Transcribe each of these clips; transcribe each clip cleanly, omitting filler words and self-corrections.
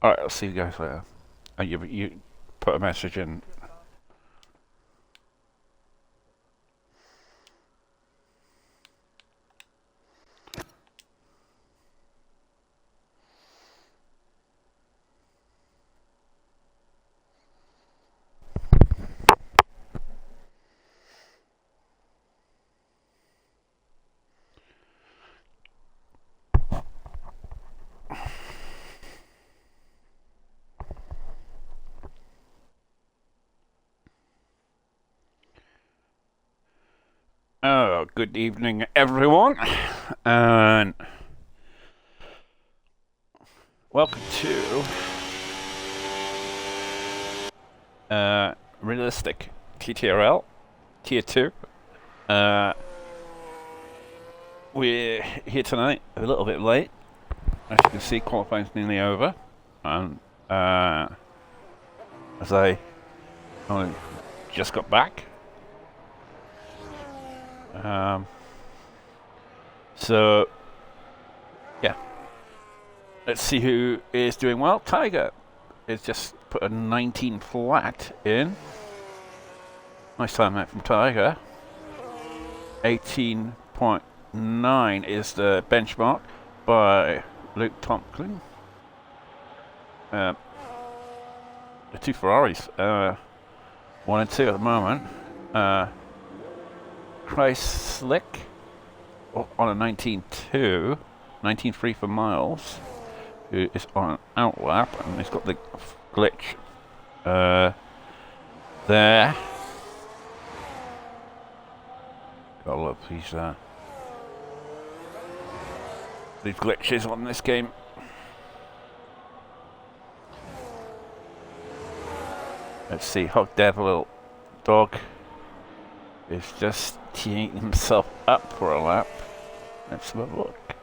Alright, I'll see you guys later. You put a message in. Oh, good evening, everyone, and welcome to realistic TTRL Tier 2. We're here tonight a little bit late. As you can see, qualifying's nearly over, and as I only just got back. So, yeah. Let's see who is doing well. Tiger is just put a 19 flat in. Nice time out from Tiger. 18.9 is the benchmark by Luke Tomklin. The two Ferraris, 1 and 2 at the moment. Prix Slick on a 19.2, 19.3 for Miles, who is on an outlap, and he's got the glitch there. Gotta love these glitches on this game. Let's see, Hog Devil Dog is just teeing himself up for a lap. Let's have a look.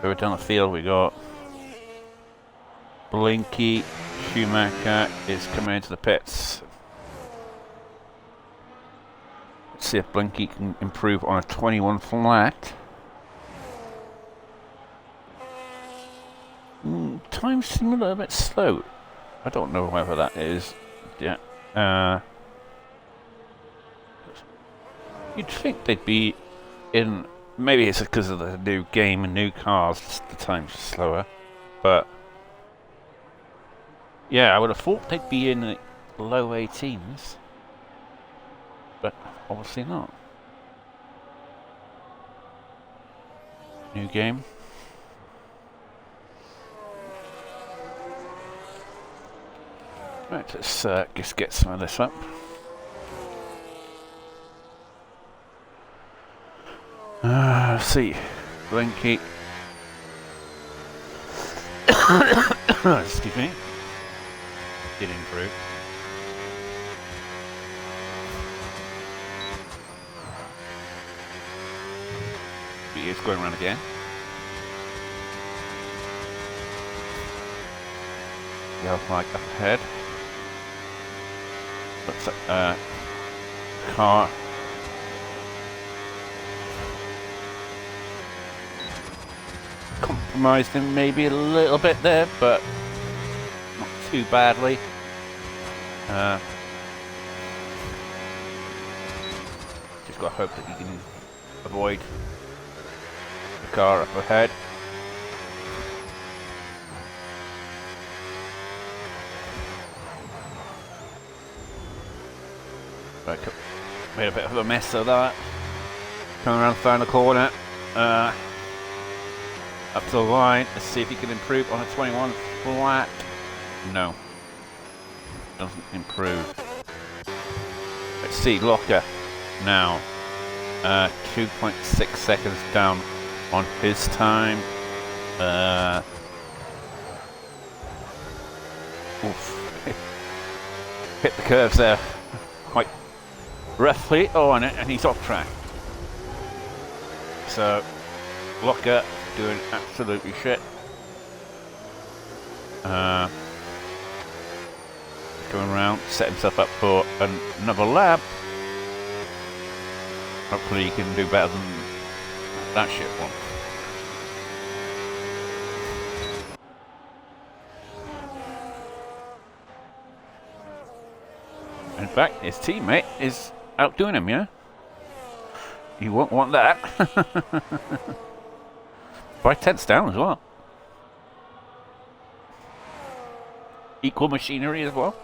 Over down the field we got Blinky. Schumacher is coming into the pits. Let's see if Blinky can improve on a 21 flat. Time seems a little bit slow. I don't know whether that is. Yeah. You'd think they'd be in. Maybe it's because of the new game and new cars, the time's slower. But yeah, I would have thought they'd be in the low 18s. But obviously not. New game. Right, let's just get some of this up. Let's see. Blinky. Excuse me. Did improve. He is going around again. Yellow flag up ahead. Looks like car. Compromised him maybe a little bit there, but not too badly. Just got to hope that he can avoid the car up ahead. Right, made a bit of a mess of that. Coming around the final corner. Up to the line. Let's see if he can improve on a 21 flat. No. Doesn't improve. Let's see, Locker now. 2.6 seconds down on his time. Oof. Hit the curves there quite roughly on it, and he's off track. So, Locker doing absolutely shit. Going around, set himself up for another lap. Hopefully he can do better than that shit one. fact, his teammate is outdoing him, yeah? You won't want that. 5/10 down as well. Equal machinery as well.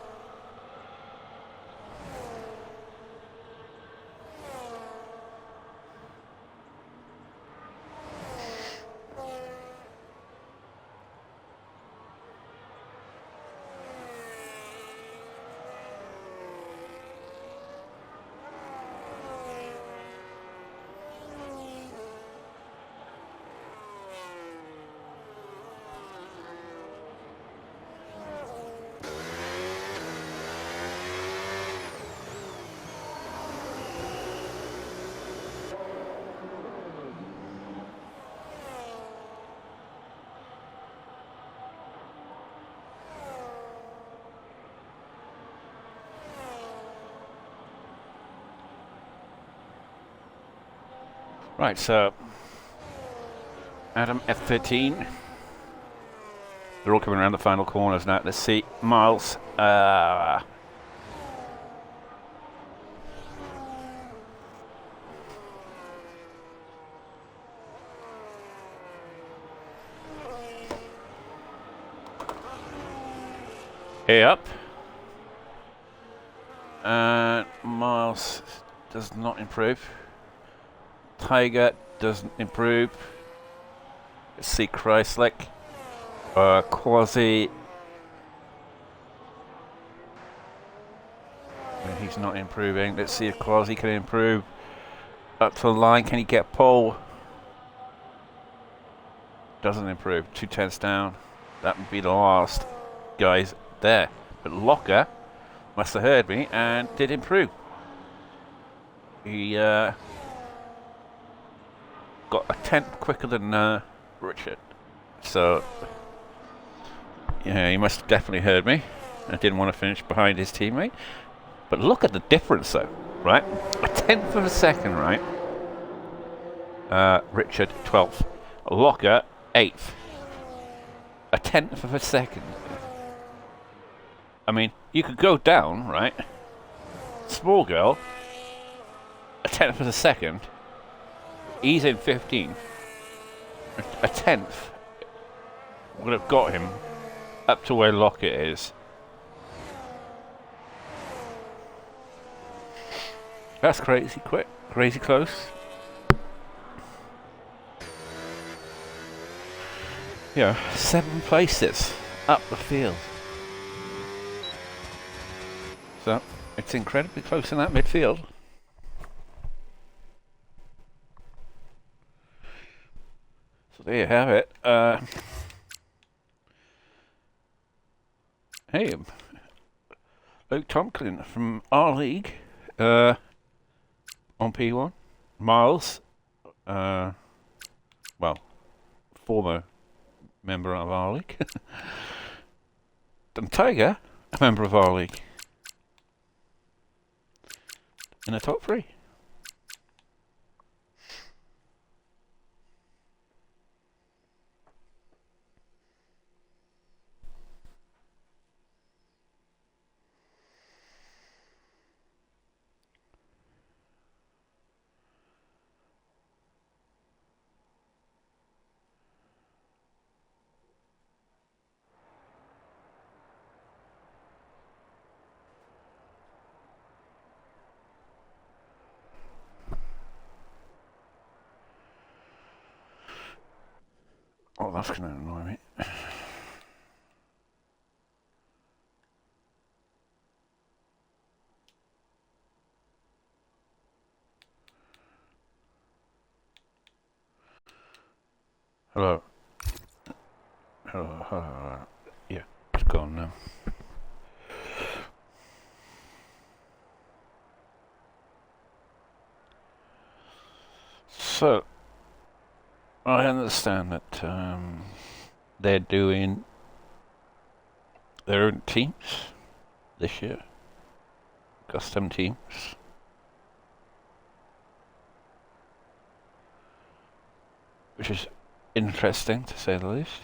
Right, so Adam F13. They're all coming around the final corners now. Let's see. Miles. Hey up. Miles does not improve. Tiger doesn't improve. Let's see Chrysler. Quasi. He's not improving. Let's see if Quasi can improve. Up to the line. Can he get pole? Doesn't improve. 2/10 down. That would be the last guys there. But Locker must have heard me and did improve. He got a 10th quicker than Richard. So, yeah, he must have definitely heard me. I didn't want to finish behind his teammate. But look at the difference, though, right? A 10th of a second, right? Richard, 12th. Locker, 8th. A 10th of a second. I mean, you could go down, right? Small girl, a 10th of a second. He's in 15th. A 10th would have got him up to where Lockett is. That's crazy quick, crazy close. Yeah, 7 places up the field. So it's incredibly close in that midfield. So there you have it. Hey, Luke Tomklin from our league on P1. Miles, well, former member of our league. And Tiger, a member of our league. In the top 3. Oh, that's going to annoy me. Hello. Hello. Yeah, it's gone now. So, I understand that they're doing their own teams this year, custom teams. Which is interesting, to say the least.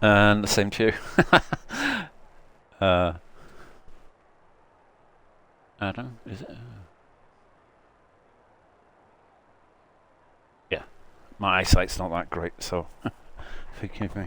And the same to you. Adam, is it? Yeah, my eyesight's not that great, so forgive me.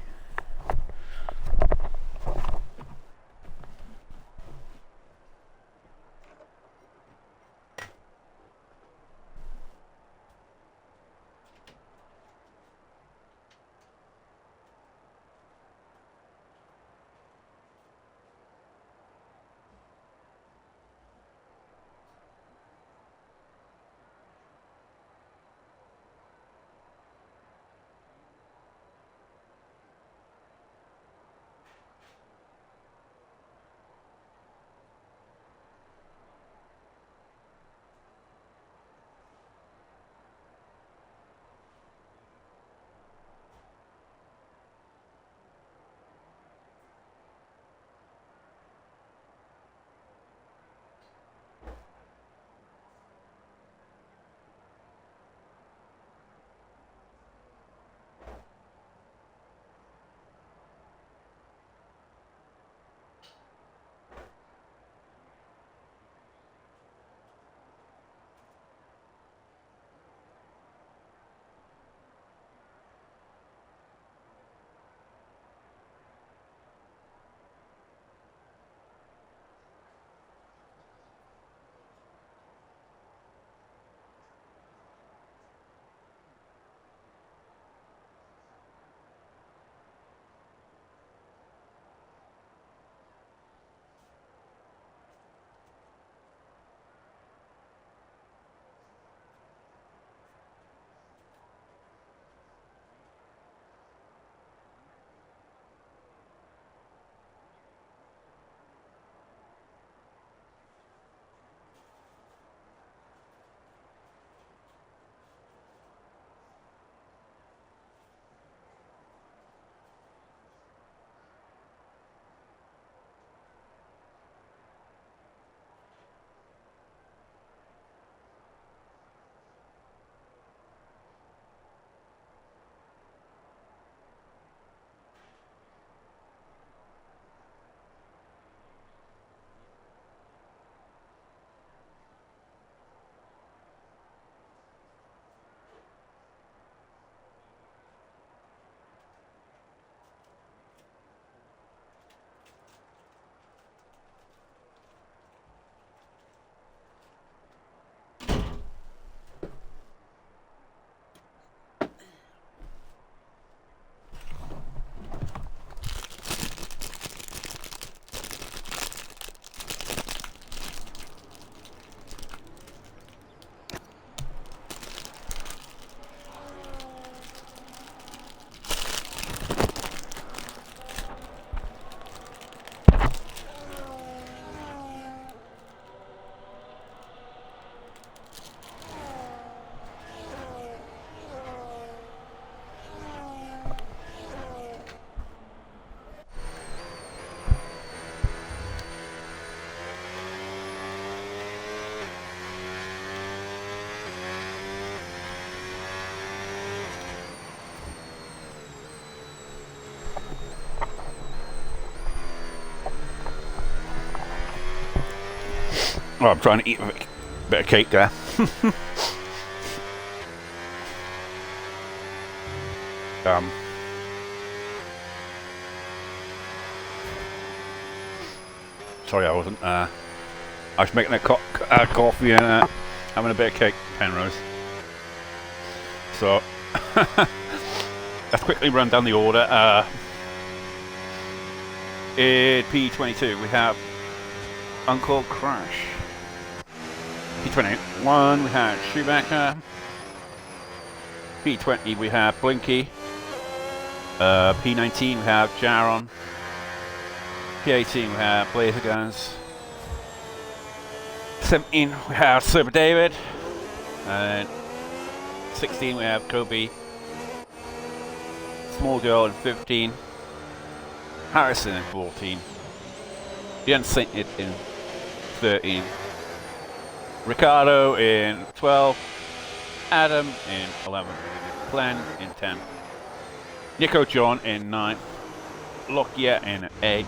Oh, I'm trying to eat a bit of cake there. Sorry, I wasn't. I was making a coffee and having a bit of cake, Penrose. So let's quickly run down the order. In P22 we have Uncle Crash. P21 we have Chewbacca. P20 we have Blinky. P19 we have Jaron. P18 we have Blazer Guns. 17 we have Super David. And 16 we have Kobe. Small Girl in 15. Harrison in 14. The Unsainted in 13. Ricardo in 12. Adam in 11. Glenn in 10. Nico John in 9. Lockyer in 8th,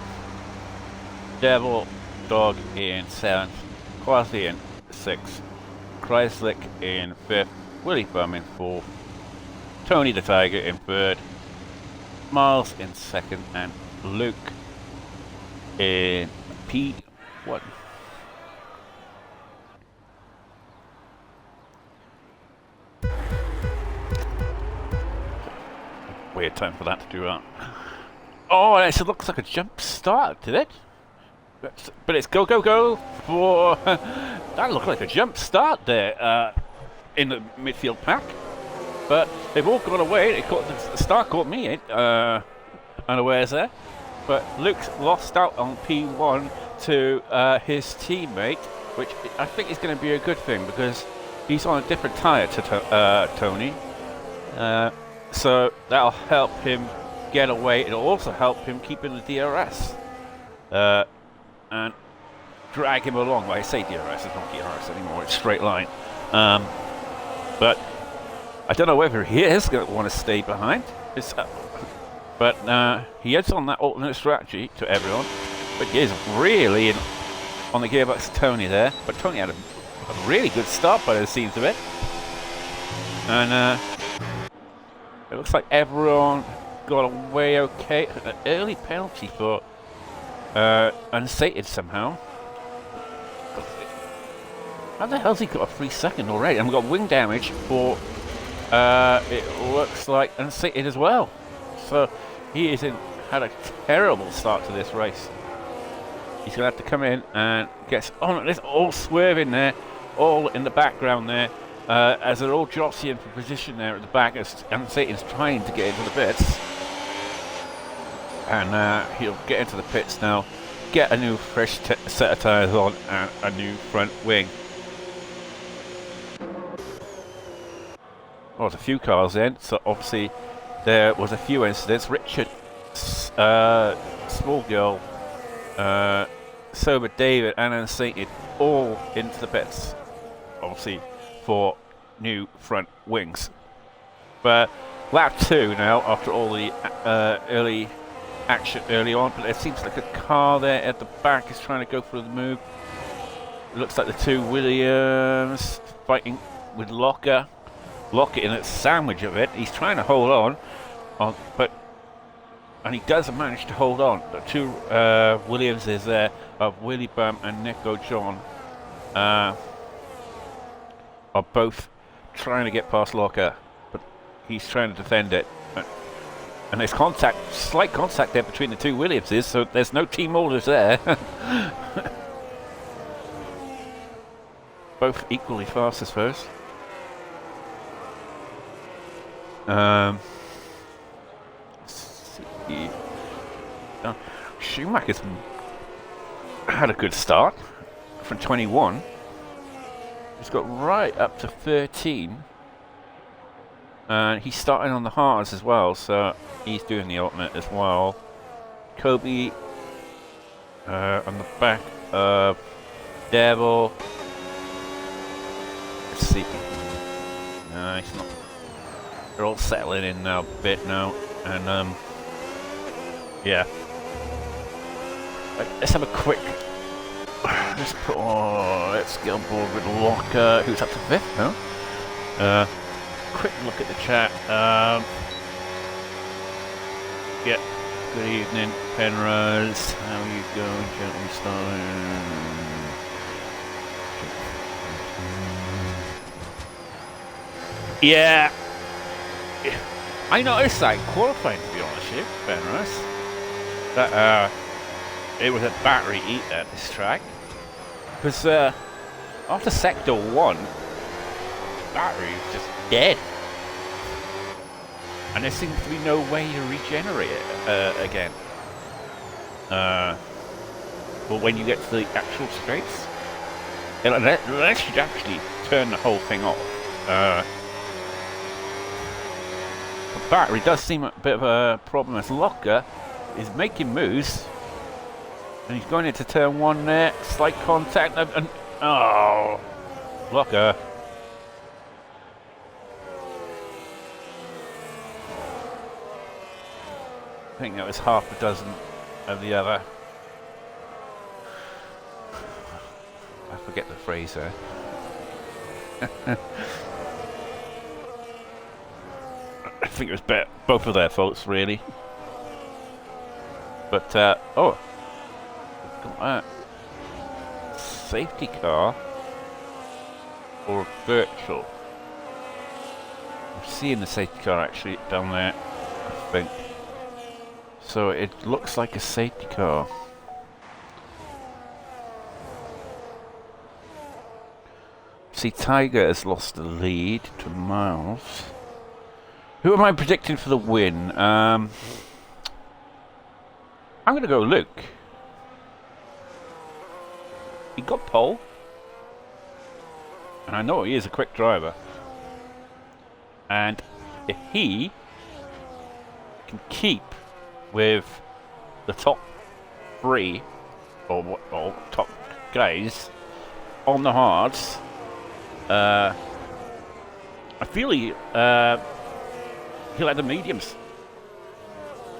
Devil Dog in 7th, Quasi in 6th, Chrysler in 5th, Willie Bum in 4th, Tony the Tiger in 3rd, Miles in 2nd, and Luke in P1. Weird time for that to do that. Oh, it actually looks like a jump start, did it? But it's go, go, go for... that looked like a jump start there in the midfield pack. But they've all gone away. The start caught me unawares there. But Luke's lost out on P1 to his teammate, which I think is going to be a good thing because he's on a different tyre to Tony. So that'll help him get away. It'll also help him keep in the DRS and drag him along. Well, I say DRS, it's not DRS anymore, it's straight line. But I don't know whether he is going to want to stay behind. But he is on that alternate strategy to everyone. But he is really on the gearbox Tony there. But Tony had a really good start by the seams of it. And it looks like everyone got away okay. An early penalty for unsated somehow. How the hell's he got a free second already? And we've got wing damage for it looks like unsated as well. So he had a terrible start to this race. He's gonna have to come in and get there's all swerving there, all in the background there. As they're all jostling for position there at the back, as Satan's trying to get into the pits. And he'll get into the pits now, get a new fresh set of tyres on and a new front wing. Well, there's a few cars in, so obviously there was a few incidents. Richard, Small Girl, Sober David and Unsated all into the pits. Obviously for new front wings. But lap 2 now, after all the early action early on, but it seems like a car there at the back is trying to go for the move. It looks like the two Williams fighting with Locker in a sandwich of it. He's trying to hold on, and he does manage to hold on. The two Williamses there of Willie Bum and Nico John are both trying to get past Locker, but he's trying to defend it. And there's slight contact there between the two Williamses, so there's no team orders there. Both equally fast, I suppose. Schumacher's had a good start from 21. He's got right up to 13. And he's starting on the hards as well, so he's doing the alternate as well. Kobe on the back of Devil. Let's see. No, he's not. They're all settling in now a bit now, and yeah. Let's have a quick. Let's get on board with Locker, who's up to 5th now. Quick look at the chat. Yeah, good evening, Penrose. How are you going, gently starting? Yeah, I noticed that in qualifying, to be honest with you, Penrose, that it was a battery eat at this track, because after sector 1, battery was just dead, and there seems to be no way to regenerate it again. But when you get to the actual straights, unless you actually turn the whole thing off. The battery does seem a bit of a problem, as Locker is making moves, and he's going into turn 1 there. Slight contact, and oh, Locker. I think that was half a dozen of the other. I forget the phrase there. I think it was both of their faults, really. But, oh, got that. Safety car or virtual? I'm seeing the safety car actually down there, I think. So it looks like a safety car. See, Tiger has lost the lead to Miles. Who am I predicting for the win? I'm going to go Luke. He got pole. And I know he is a quick driver. And if he can keep with the top three or top guys on the hards, I feel he'll have the mediums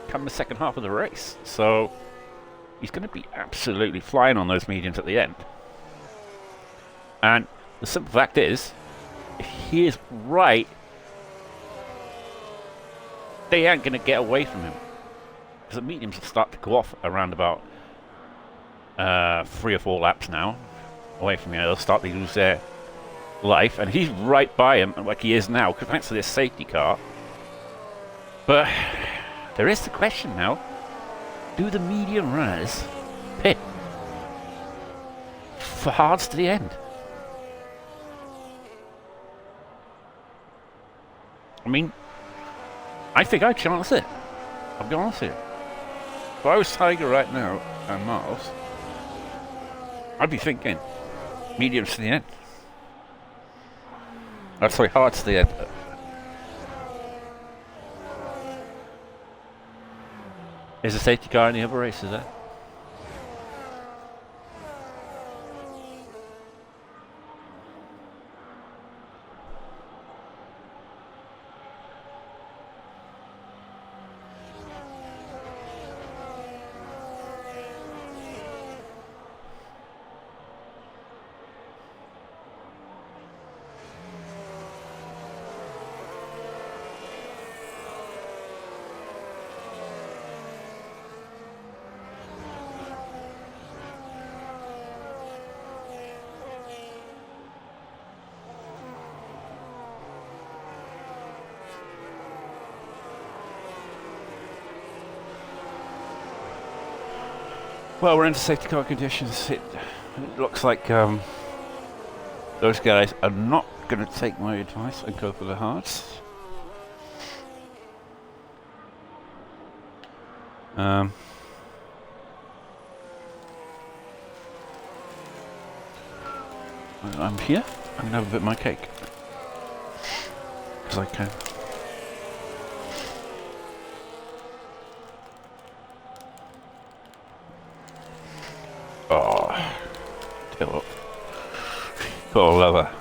come the second half of the race. So he's going to be absolutely flying on those mediums at the end. And the simple fact is, if he is right, they ain't going to get away from him. Because the mediums will start to go off around about 3 or 4 laps now away from here. They'll start to lose their life, and he's right by him like he is now, thanks to this safety car. But there is the question now, do the medium runners pit for hards to the end? I mean, I think I'd chance it. I'll be honest with you. If I was Tiger right now and Miles, I'd be thinking mediums to the end. Sorry, hards to the end. Is a safety car in the other races there? Well, we're into safety car conditions. It looks like those guys are not going to take my advice and go for the hards. I'm here. I'm going to have a bit of my cake. Because I can. Oh, tell what. Gotta love a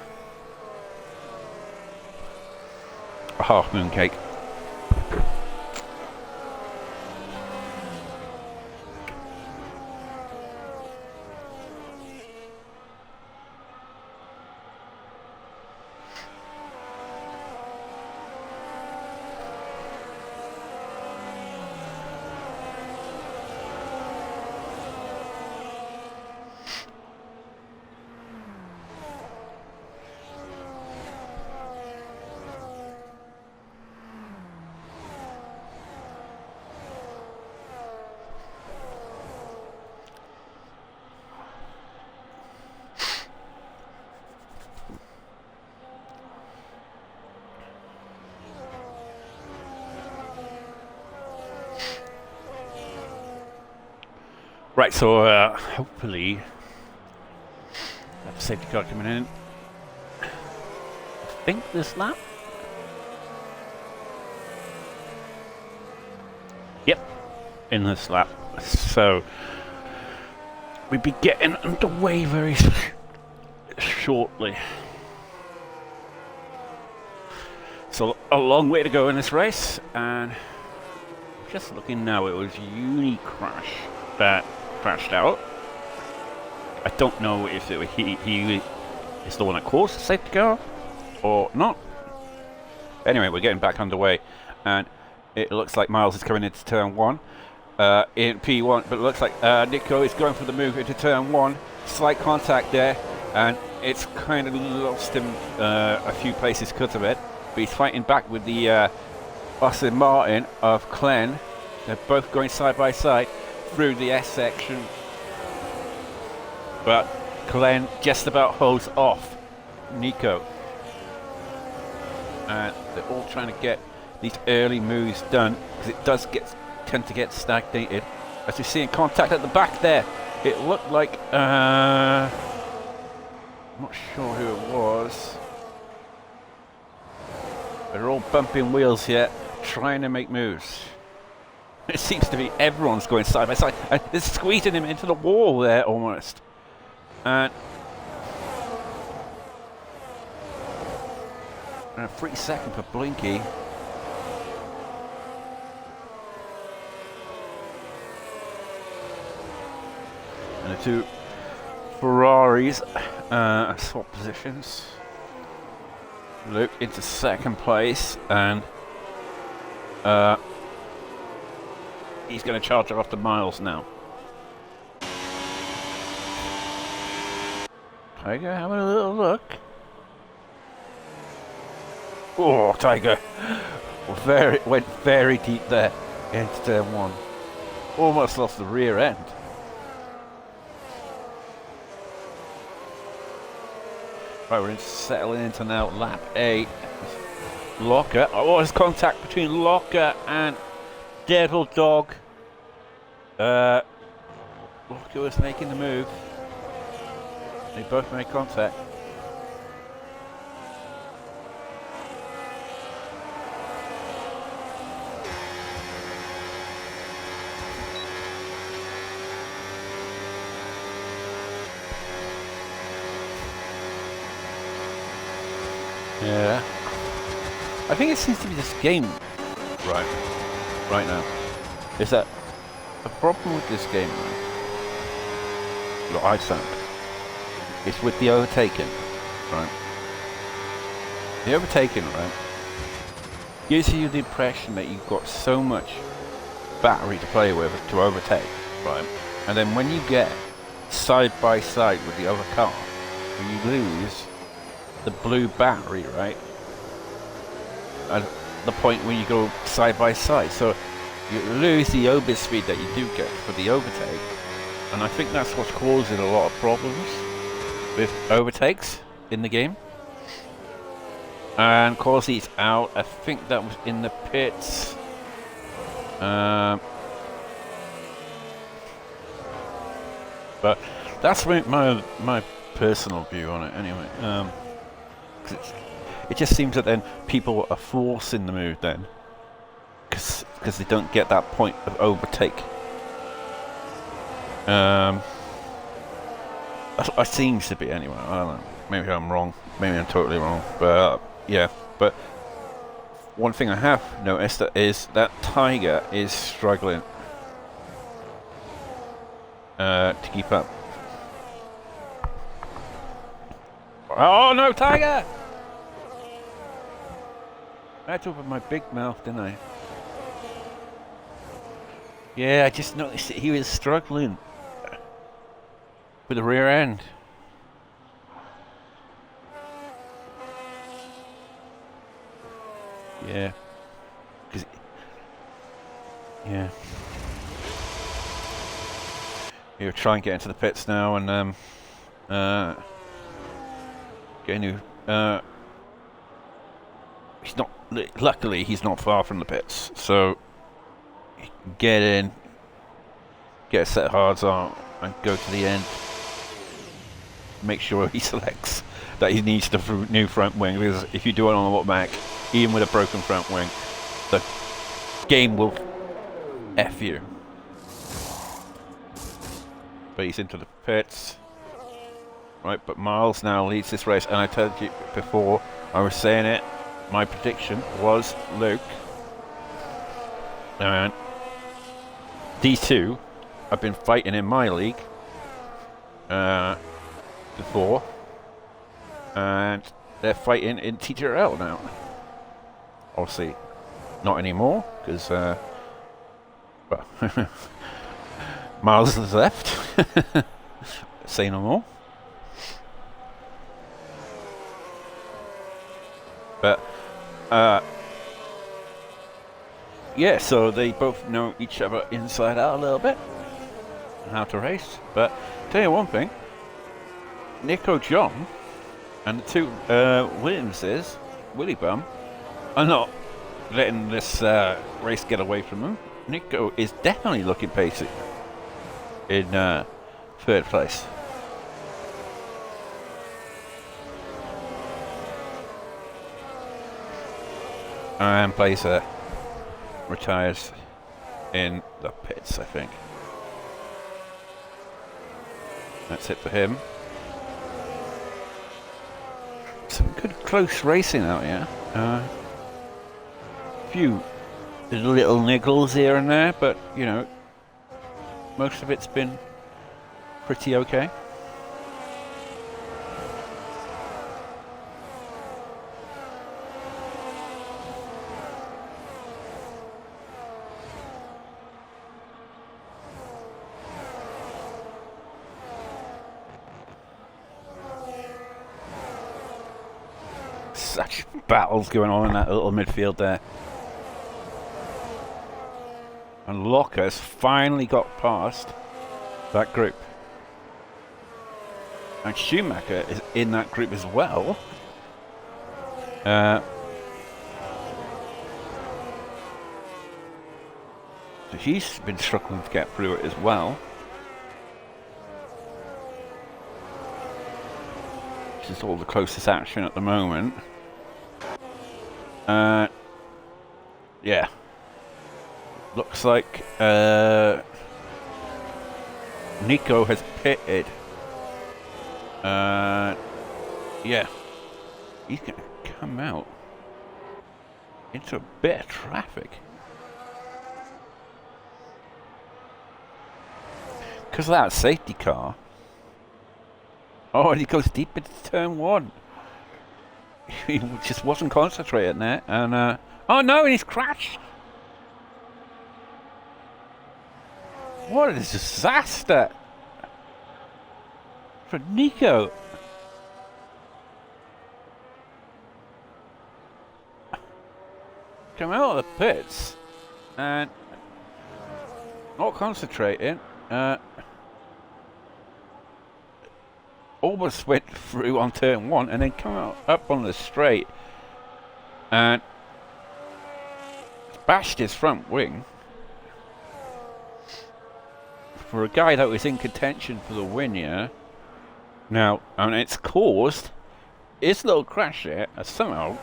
half moon cake. Right, so hopefully that safety car coming in. I think this lap. Yep, in this lap. So we'll be getting underway very shortly. So a long way to go in this race, and just looking now, it was Uni Crash that crashed out. I don't know if he is the one that caused the safety car or not. Anyway, we're getting back underway, and it looks like Miles is coming into turn 1 in P1, but it looks like Nico is going for the move into turn 1. Slight contact there, and it's kind of lost him a few places because of it, but he's fighting back with the Austin Martin of Glenn. They're both going side by side through the S section, but Glenn just about holds off Nico, and they're all trying to get these early moves done because it does tend to get stagnated. As we see in contact at the back there, it looked like I'm not sure who it was. They're all bumping wheels here, trying to make moves. It seems to be everyone's going side by side, and they're squeezing him into the wall there almost. And a free second for Blinky. And the two Ferraris swap positions. Luke into second place, and he's going to charge her off the Miles now. Tiger having a little look. Oh, Tiger went very deep there into turn 1. Almost lost the rear end. Right, we're settling into now lap 8. Locker. Oh, there's contact between Locker and Devil Dog. Locker was making the move. They both made contact. Yeah. I think it seems to be this game right now. Is that the problem with this game, what I found, is with the overtaking, right? The overtaking, right, gives you the impression that you've got so much battery to play with to overtake, right? And then when you get side by side with the other car, you lose the blue battery, right? At the point when you go side by side, so you lose the over speed that you do get for the overtake, and I think that's what's causing a lot of problems with overtakes in the game. And Corsi's out. I think that was in the pits. But that's my personal view on it anyway. 'Cause it just seems that then people are forcing the move then, because they don't get that point of overtake. It seems to be anyway. I don't know. Maybe I'm wrong. Maybe I'm totally wrong. But yeah. But one thing I have noticed is that Tiger is struggling to keep up. Oh no, Tiger! I had to open my big mouth, didn't I? Yeah, I just noticed that he was struggling with the rear end. Yeah. Yeah. He'll try and get into the pits now and get a new. He's not. Luckily, he's not far from the pits, so he can get in, get a set of hards on, and go to the end. Make sure he selects that he needs the new front wing, because if you do it on a automatic, even with a broken front wing, the game will F you. But he's into the pits. Right, but Miles now leads this race, and I told you before, I was saying it, my prediction was Luke. And these two have been fighting in my league before, and they're fighting in TTRL now. Obviously, not anymore because well, Miles has left. Say no more. But yeah, so they both know each other inside out a little bit and how to race. But tell you one thing, Nico John and the two Williamses, Willy Bum, are not letting this race get away from them. Nico is definitely looking pacey in third place. And Blazer retires in the pits, I think. That's it for him. Some good close racing out here. Few little niggles here and there, but you know, most of it's been pretty okay. Such battles going on in that little midfield there. And Locker's finally got past that group. And Schumacher is in that group as well. So he's been struggling to get through it as well. Which is all the closest action at the moment. Yeah. Looks like Nico has pitted. Yeah. He's going to come out into a bit of traffic. Because of that safety car. Oh, and he goes deep into turn one. He just wasn't concentrating there. And, oh no, and he's crashed. What a disaster for Nico. Come out of the pits and not concentrating. Almost went through on turn one and then come out up on the straight and bashed his front wing. For a guy that was in contention for the win here. Now, and it's caused, his little crash here has somehow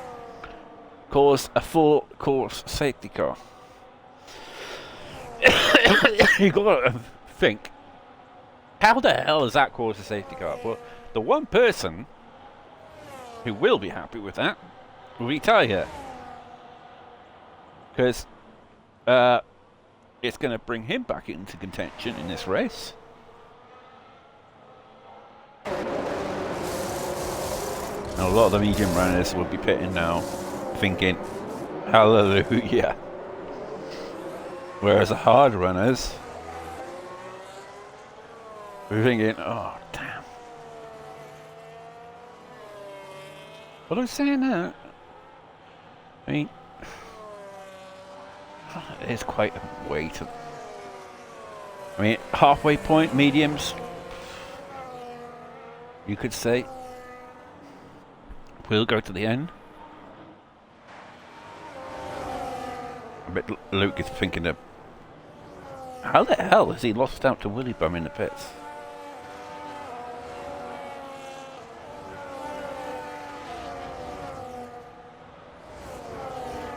caused a full course safety car. You gotta think, how the hell has that caused a safety car? Well, the one person who will be happy with that will be Tiger. Because it's going to bring him back into contention in this race. And a lot of the medium runners will be pitting now, thinking, hallelujah. Whereas the hard runners we're thinking, oh, damn. But I'm saying that, I mean, it is quite a way to, I mean, halfway point, mediums, you could say, we'll go to the end. I bet Luke is thinking of, how the hell has he lost out to Willy Bum in the pits?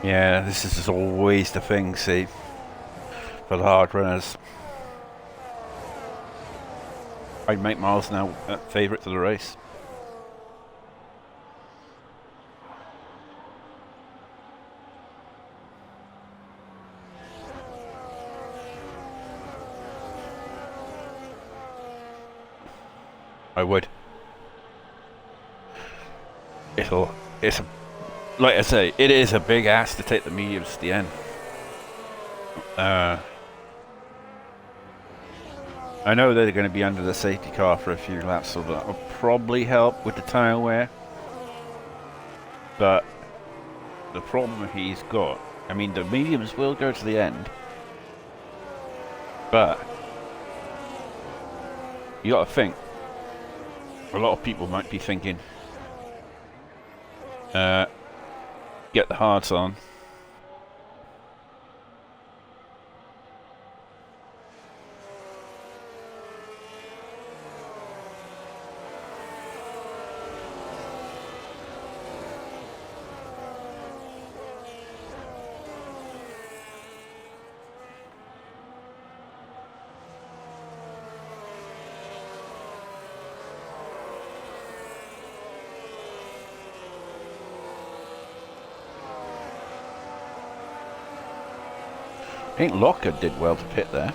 Yeah, this is always the thing, see, for the hard runners. I'd make Miles now favourite to the race. I would. It's like I say, it is a big ass to take the mediums to the end. I know they're going to be under the safety car for a few laps, so that will probably help with the tyre wear. But the problem he's got, I mean, the mediums will go to the end, but you got to think. A lot of people might be thinking, get the hards on. I think Locker did well to pit there.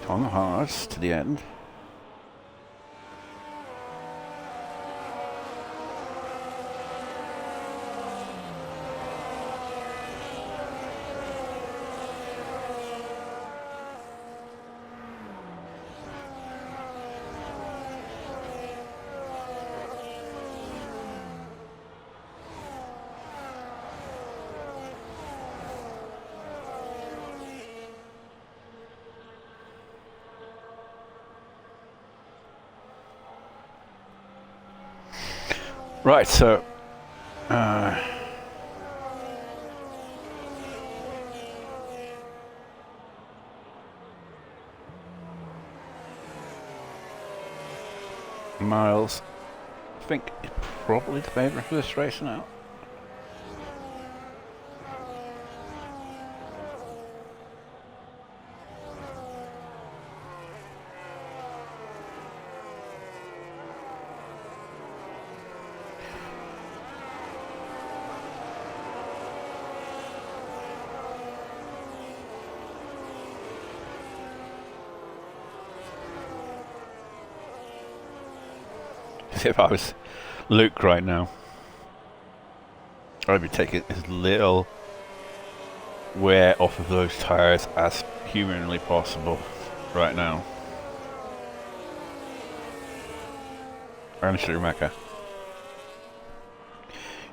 On the hards to the end. Right, so Miles, I think, is probably the favourite for this race now. If I was Luke right now, I'd be taking as little wear off of those tyres as humanly possible right now. And Schumacher,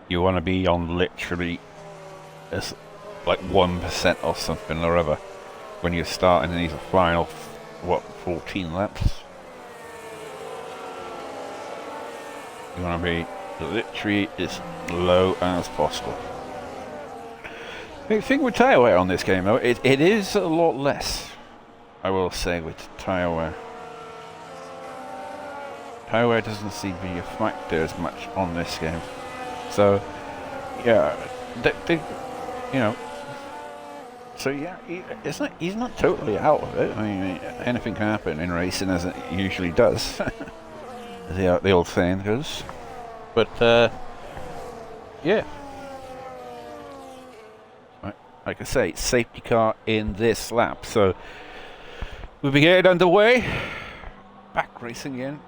you want to be on literally as like 1% or something or other when you're starting these final, what, 14 laps? You want to be literally as low as possible. The thing with tyre wear on this game, though, it is a lot less, I will say, with tyre wear. Tyre wear doesn't seem to be a factor as much on this game. So, yeah, you know. So yeah, he's not totally out of it. I mean, anything can happen in racing, as it usually does. The old saying goes, but yeah, like I say, safety car in this lap, so we'll be getting underway, back racing again.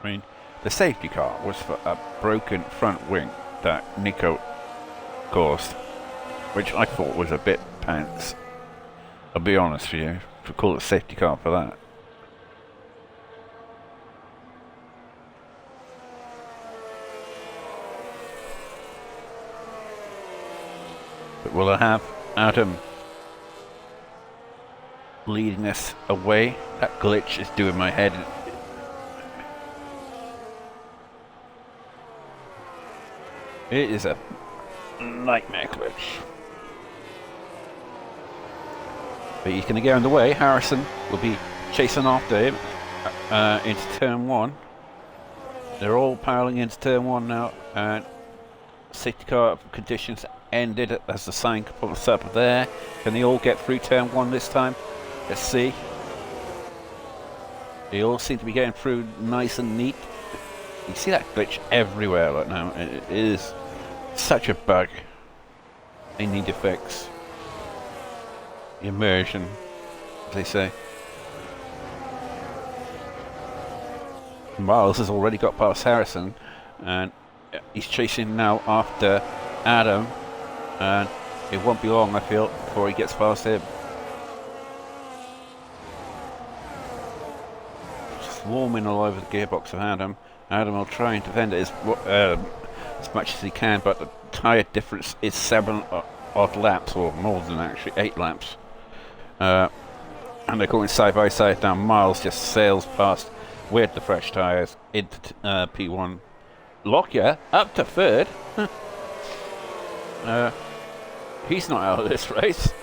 I mean, the safety car was for a broken front wing that Nico caused, which I thought was a bit pants. I'll be honest with you, to call it safety car for that. But will I have Adam leading us away? That glitch is doing my head. It is a nightmare glitch. But he's going to get underway. Harrison will be chasing after him into turn 1. They're all piling into turn 1 now, and safety car conditions ended as the sign pops up there. Can they all get through turn 1 this time? Let's see. They all seem to be getting through nice and neat. You see that glitch everywhere right now. It is such a bug. They need to fix. The immersion as they say. Miles has already got past Harrison, and he's chasing now after Adam, and it won't be long, I feel, before he gets past him. Swarming all over the gearbox of Adam. Adam will try and defend it as much as he can, but the tyre difference is 7 odd laps, or more than actually 8 laps. And they're going side by side now. Miles just sails past with the fresh tyres into P1. Lockyer up to 3rd. He's not out of this race.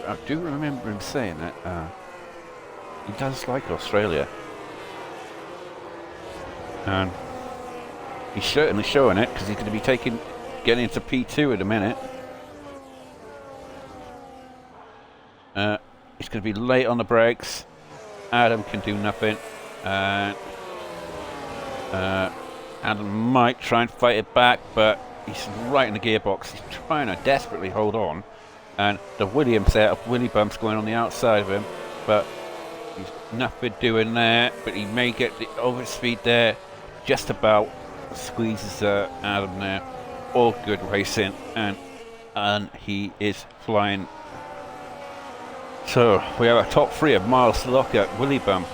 I do remember him saying that he does like Australia. And he's certainly showing it, because he's going to be getting into P2 in a minute. He's going to be late on the brakes. Adam can do nothing. Adam might try and fight it back, but he's right in the gearbox. He's trying to desperately hold on. And the Williams setup, Willy Bump's going on the outside of him, but he's nothing doing there. But he may get the overspeed there, just about squeezes Adam there. All good racing, and he is flying. So we have a top 3 of Miles, Lockyer, Willy Bump.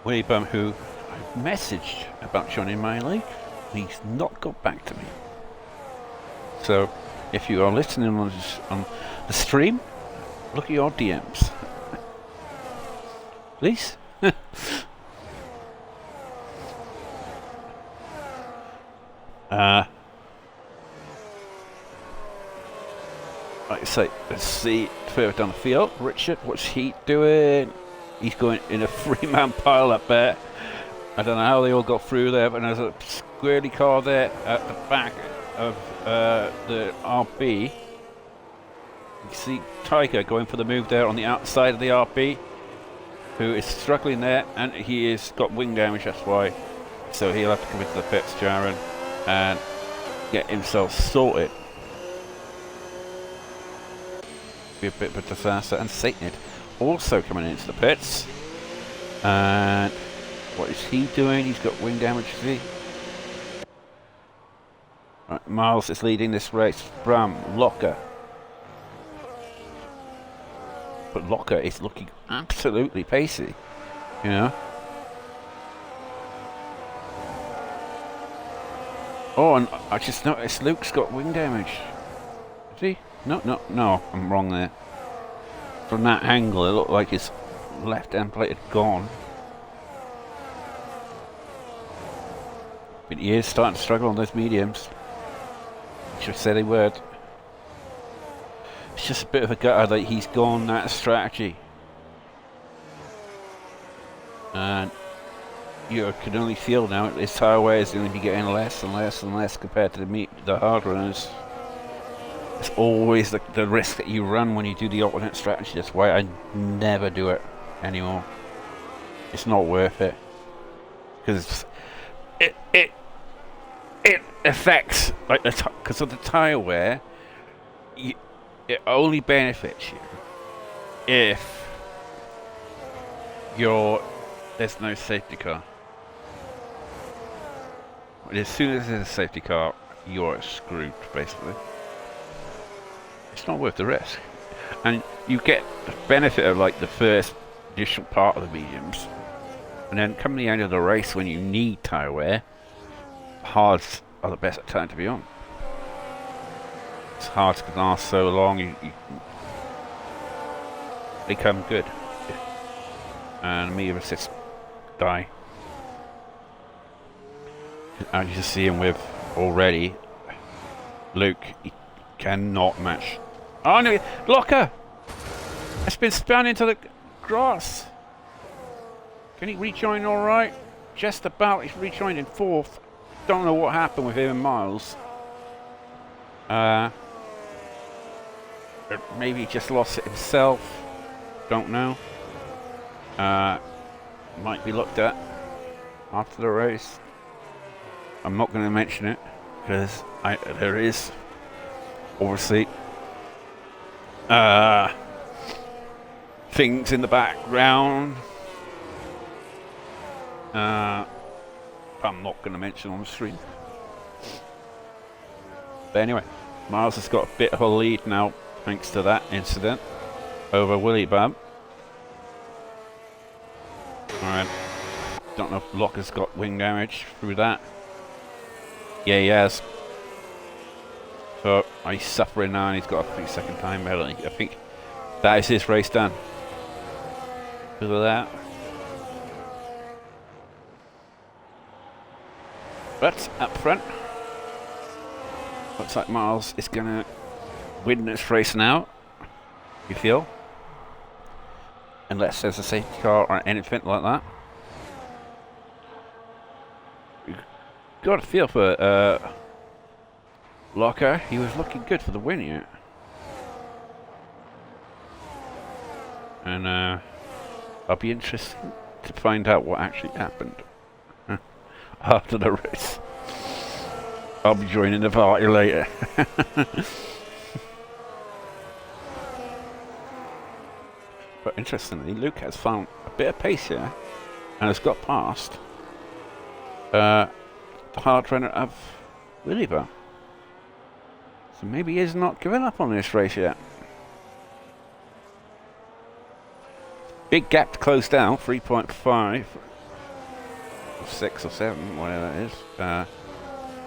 Willy Bump, who I messaged about joining my league, he's not got back to me. So if you are listening on the stream, look at your DMs. Please. Like I say, let's see further down the field. Richard, what's he doing? He's going in a 3-man pile up there. I don't know how they all got through there, but there's a squirrely car there at the back of the RB. You see Tiger going for the move there on the outside of the RB, who is struggling there, and he has got wing damage, that's why. So he'll have to come into the pits, Jaron, and get himself sorted. Be a bit of a disaster. And Satanid also coming into the pits. And what is he doing? He's got wing damage, is he? Right, Miles is leading this race. Bram, Locker. But Locker is looking absolutely pacey, you know. Oh, and I just noticed Luke's got wing damage. Is he? No, I'm wrong there. From that angle, it looked like his left-hand plate had gone. But he is starting to struggle on those mediums. I should have said he would. It's just a bit of a gutter that he's gone out of strategy. And you can only feel now his tyre wear is going to be getting less and less and less compared to the hard runners. It's always the risk that you run when you do the alternate strategy. That's why I never do it anymore. It's not worth it, because it affects, like, because of the tyre wear. It only benefits you if there's no safety car. As soon as there's a safety car, you're screwed, basically. It's not worth the risk. And you get the benefit of, like, the first initial part of the mediums, and then come the end of the race when you need tyre wear, hards are the best time to be on. It's hard to last so long, you become good. And medium assists die. And you see him with already Luke. He cannot match. Oh no, Locker! It's been spun into the grass. Can he rejoin alright? Just about. He's rejoined in 4th. Don't know what happened with him and Miles. Maybe he just lost it himself. Don't know. Might be looked at after the race. I'm not going to mention it because there is obviously things in the background I'm not going to mention on the stream. But anyway, Miles has got a bit of a lead now thanks to that incident over Willie Bum. Alright, don't know if Locker's got wing damage through that. Yeah, he has. So he's suffering now and he's got a 3-second time penalty. I think that is his race done. Because of that. But up front, looks like Miles is going to win this race now, you feel? Unless there's a safety car or anything like that. You've got a feel for Locker. He was looking good for the win yet. And I'll be interested to find out what actually happened after the race. I'll be joining the party later. But interestingly, Luke has found a bit of pace here and has got past the hard runner of Williver. So maybe he's not giving up on this race yet. Big gap to close down, 3.5 or 6 or 7, whatever it is.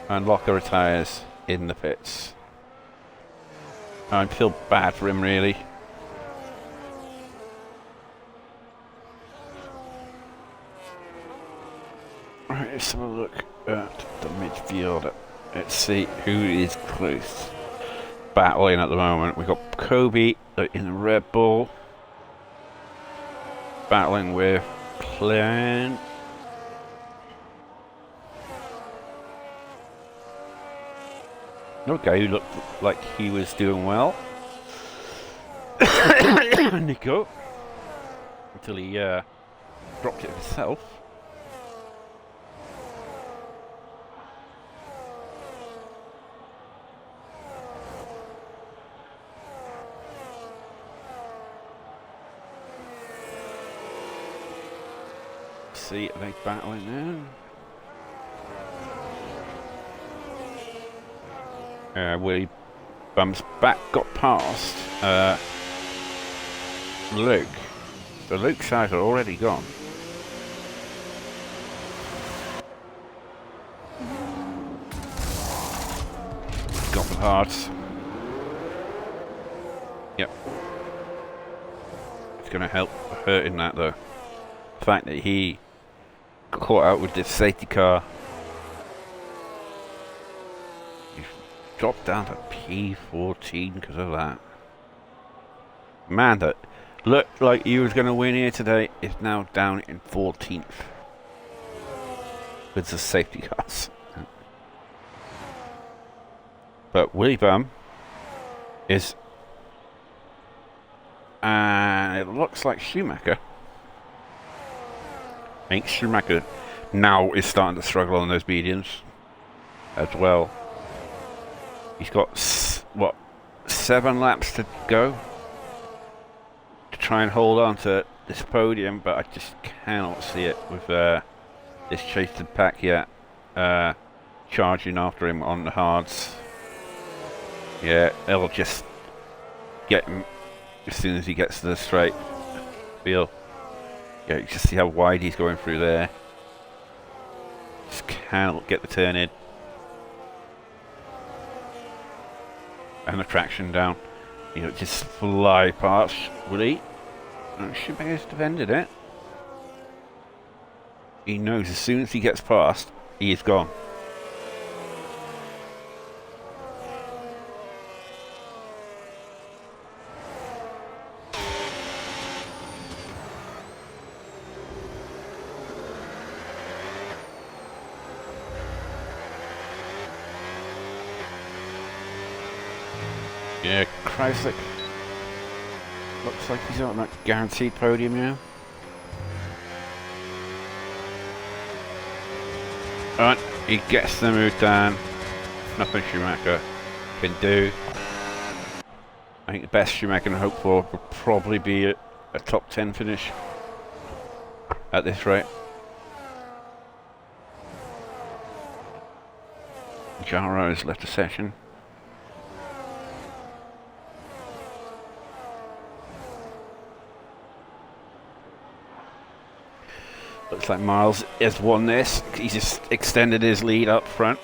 And Locker retires in the pits. I feel bad for him, really. Right, let's have a look at the midfield. Let's see who is close. Battling at the moment. We've got Kobe in the Red Bull. Battling with Clint. Okay, who looked like he was doing well. Nico. Until he dropped it himself. See, are they battling now? Willie Bum's back, got past Luke. So Luke's out already gone. Got the hearts. Yep. It's going to help hurt in that though. The fact that he got caught out with this safety car. He's dropped down to P14 because of that. Man, that looked like he was going to win here today is now down in 14th with the safety cars. But Willie Bum is, and it looks like Schumacher. I think Schumacher now is starting to struggle on those mediums as well. He's got, what, 7 laps to go to try and hold on to this podium, but I just cannot see it with this chased pack yet charging after him on the hards. Yeah, they'll just get him as soon as he gets to the straight. Feel. Yeah, you just see how wide he's going through there. Just cannot get the turn in. And the traction down. You know, just fly past Willie. Schumacher's defended it. He knows as soon as he gets past, he is gone. Yeah, Chrysler looks like he's on that guaranteed podium now. Alright, he gets the move down. Nothing Schumacher can do. I think the best Schumacher can hope for would probably be a top 10 finish at this rate. Jaro has left the session. Looks like Miles has won this. He's just extended his lead up front.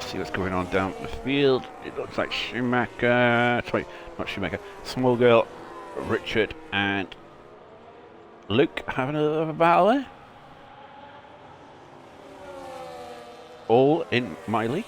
See what's going on down the field. It looks like Schumacher, sorry, not Schumacher, Small Girl, Richard and Luke having a battle there. All in my league.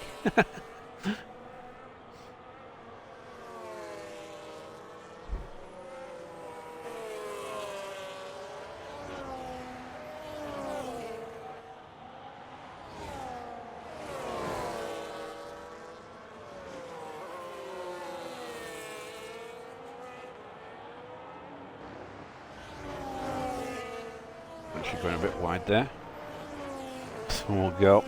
Actually going a bit wide there. Small Girl.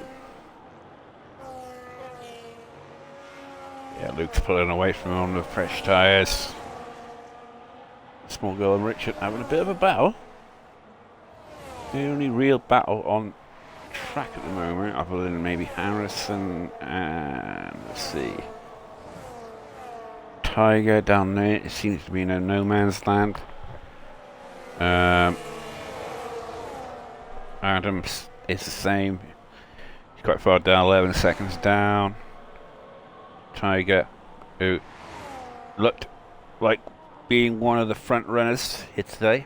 Yeah, Luke's pulling away from him on the fresh tyres. Small Girl and Richard having a bit of a battle. The only real battle on track at the moment, other than maybe Harrison and let's see, Tiger down there. It seems to be in a no man's land. Adams is the same. He's quite far down, 11 seconds down. Tiger, who looked like being one of the front runners here today.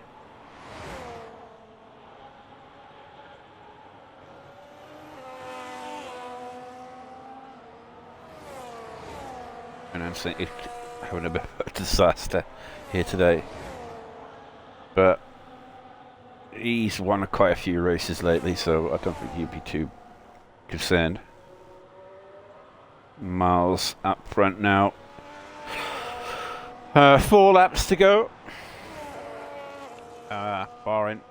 And I'm saying it's having a bit of a disaster here today. But he's won quite a few races lately, so I don't think he'd be too concerned. Miles up front now. 4 laps to go. Barring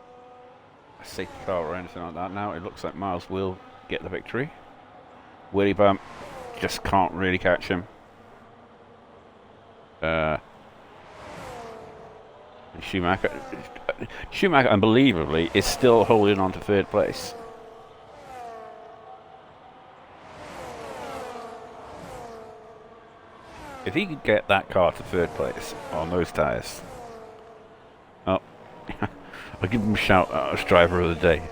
a safety car or anything like that now, it looks like Miles will get the victory. Willy Bump just can't really catch him. Schumacher, unbelievably, is still holding on to 3rd place. If he could get that car to 3rd place on those tyres, oh, I'll give him a shout out as driver of the day.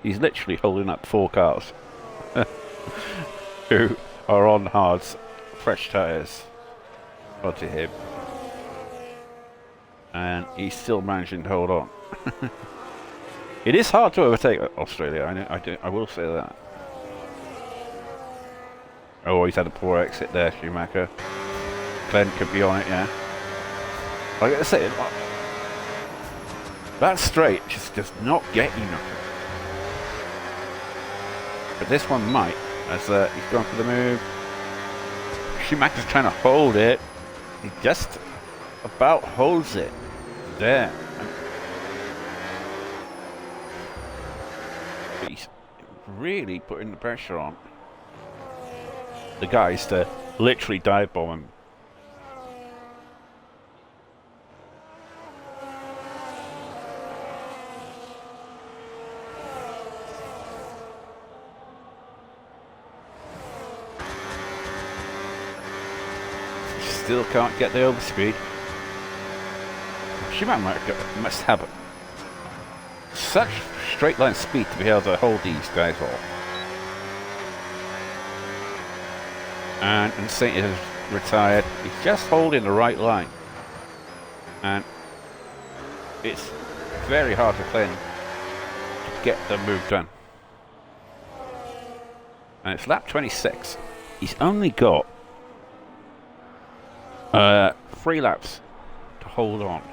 He's literally holding up 4 cars who are on hards, fresh tyres onto him, and he's still managing to hold on. It is hard to overtake Australia, I will say that. Oh, he's had a poor exit there, Schumacher. Glenn could be on it, yeah. Like I said, that straight just does not get you nothing. But this one might, as he's gone for the move. Schumacher's trying to hold it. He just about holds it. There. But he's really putting the pressure on the guys to literally dive bomb him. Still can't get the overspeed. Schumacher must have such straight line speed to be able to hold these guys off. And Saint has retired. He's just holding the right line, and it's very hard for Glenn to get the move done. And it's lap 26. He's only got 3 laps to hold on.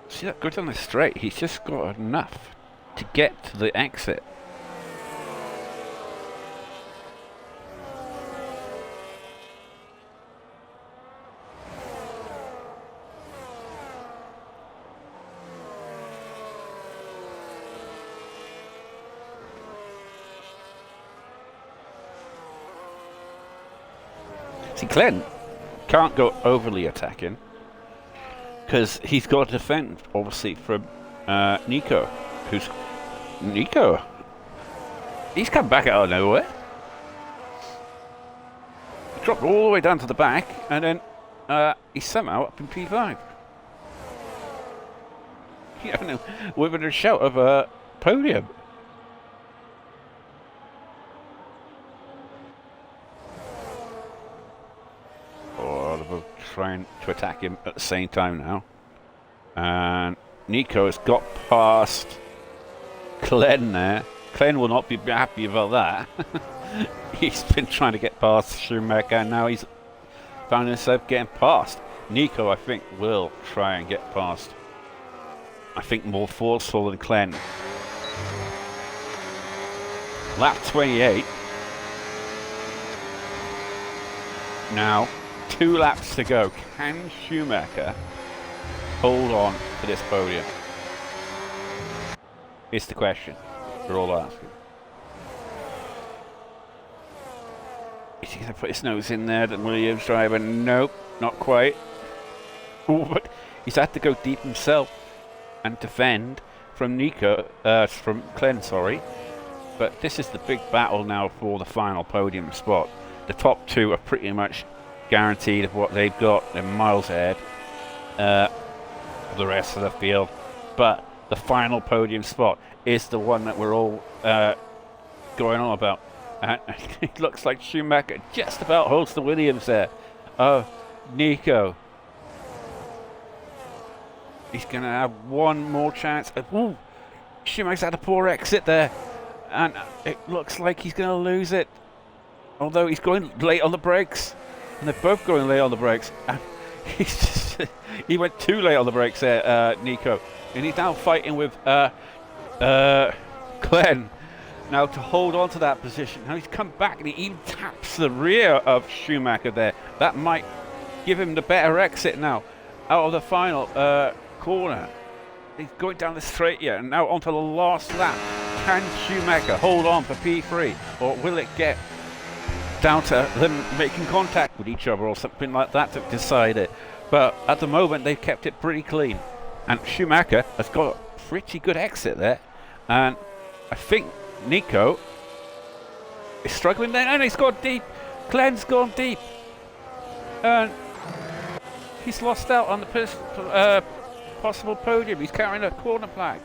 See that good on the straight? He's just got enough to get to the exit See, Glenn can't go overly attacking because he's got to defend, obviously, from Nico. Who's Nico? He's come back out of nowhere. He dropped all the way down to the back, and then he's somehow up in P5. Yeah, within a shout of a podium. Oh, they're both trying to attack him at the same time now. And Nico has got past Glenn there. Glenn will not be happy about that. He's been trying to get past Schumacher, and now he's found himself getting past. Nico, I think, will try and get past. I think more forceful than Glenn. Lap 28. Now, 2 laps to go. Can Schumacher hold on to this podium? It's the question we're all asking. Is he going to put his nose in there, the Williams driver? Nope, not quite. Ooh, but he's had to go deep himself and defend from from Glenn, sorry. But this is the big battle now for the final podium spot. The top 2 are pretty much guaranteed of what they've got. They're miles ahead of the rest of the field. But the final podium spot is the one that we're all going on about. And it looks like Schumacher just about holds the Williams there. Oh, Nico. He's going to have one more chance. Ooh, Schumacher's had a poor exit there. And it looks like he's going to lose it. Although he's going late on the brakes. And they're both going late on the brakes. And he went too late on the brakes there, Nico. And he's now fighting with Glenn. Now to hold on to that position. Now he's come back and he even taps the rear of Schumacher there. That might give him the better exit now out of the final corner. He's going down the straight here and now onto the last lap. Can Schumacher hold on for P3, or will it get down to them making contact with each other or something like that to decide it? But at the moment they've kept it pretty clean, and Schumacher has got a pretty good exit there, and I think Nico is struggling there, and he's gone deep. Glenn's gone deep, and he's lost out on the possible podium. He's carrying a corner flag.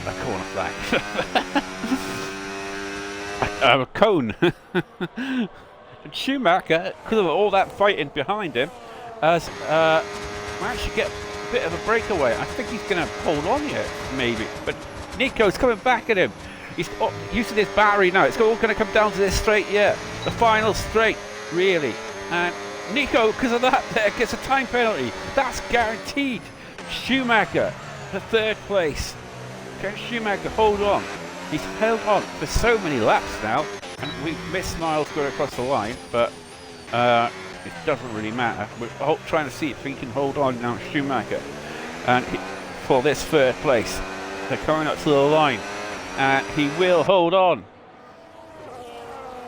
A corner flag. A cone. And Schumacher, because of all that fighting behind him, has managed to get a bit of a breakaway. I think he's going to hold on here, maybe. But Nico's coming back at him. He's using his battery now. It's all going to come down to this straight here. The final straight, really. And Nico, because of that, gets a time penalty. That's guaranteed. Schumacher, the 3rd place. Can Schumacher hold on? He's held on for so many laps now, and we've missed Miles going across the line, but it doesn't really matter. We're trying to see if he can hold on now, Schumacher, and for this 3rd place. They're coming up to the line, and he will hold on.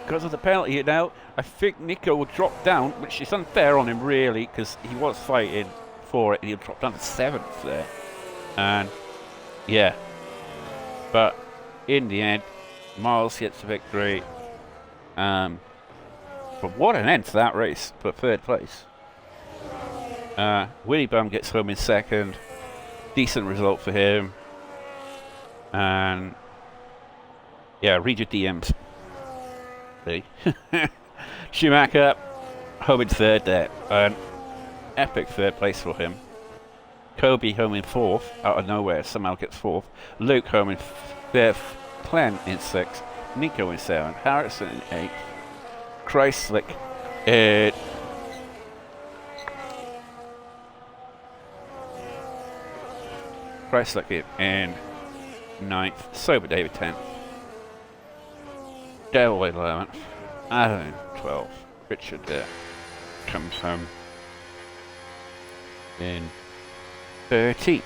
Because of the penalty now, I think Nico will drop down, which is unfair on him really, because he was fighting for it, and he'll drop down to 7th there. And yeah. But in the end, Miles gets the victory. But what an end to that race for 3rd place. Willie Bum gets home in 2nd. Decent result for him. And yeah, read your DMs. See? Schumacher home in 3rd there. An epic 3rd place for him. Kobe home in 4th, out of nowhere, somehow gets 4th. Luke home in 5th. Glenn in 6th. Nico in 7th. Harrison in 8th. Chrysler in 9th. Sober David 10th. Devil 11th. Adam 12th. Richard comes home in 13th.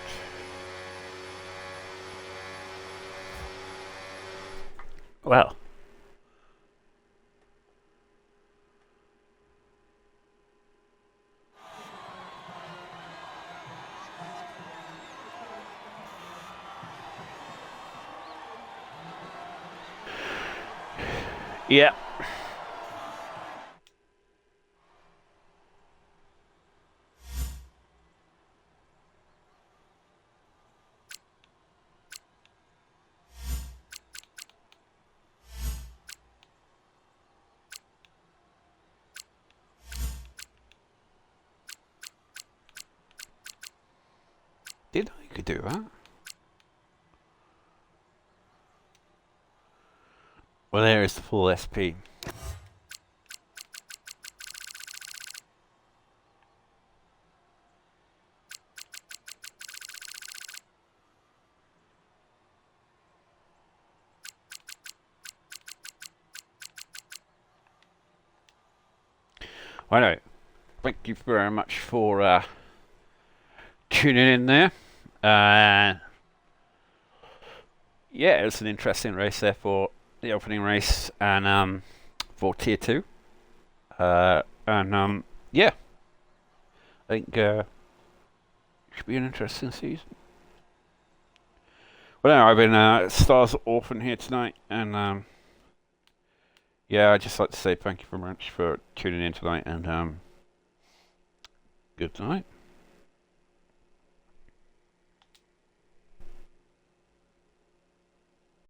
Well, Yeah. Did I could do that? Well, there is the full SP. I know. Thank you very much for tuning in there. Yeah, it was an interesting race there for the opening race and for Tier 2. Yeah, I think it should be an interesting season. Well, no, I've been Stars Orphan here tonight, and yeah, I'd just like to say thank you very much for tuning in tonight, and good night.